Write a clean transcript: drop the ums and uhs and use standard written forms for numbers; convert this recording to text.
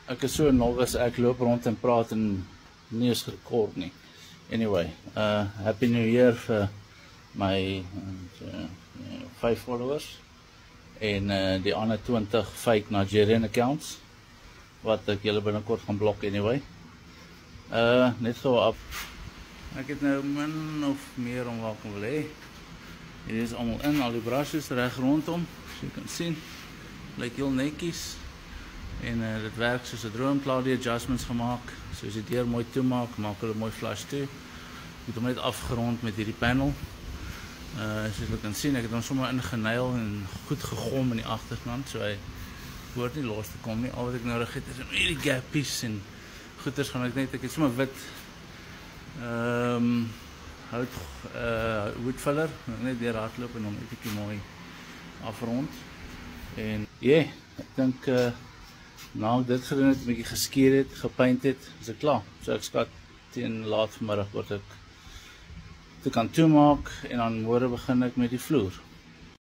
ek is so novice, ek loop rond en praat en nie is gerekord nie. Anyway, Happy New Year vir my 5 followers en die ander 20 fake Nigerian accounts wat ek julle binnekort gaan blok anyway. Net so af. Ek het nou min of meer om wat ek wil hê. Hier is allemaal in, al die brushes reg rondom, so jy kan sien. Lyk heel netjies. En dit werk soos 'n droom, klaar die adjustments gemaak. So as jy deur mooi toemaak, maak hulle mooi flush toe. Ek het hom net afgerond met hierdie panel. As jy kan sien, ek het hom sommer ingenail en goed gegom in die agterkant, so hy hoort nie los te kom nie. Al wat ek nodig het is hierdie gappies en goeders gaan ek het sommer wit houtvuller, net deur hardloop en hom netjie mooi afrond. En ek dink nou dit gedoen het, 'n bietjie geskeer het, gepaint het, is ek klaar. So ek skat teen laat vanmiddag word ek te kan toemaak en dan môre begin ek met die vloer.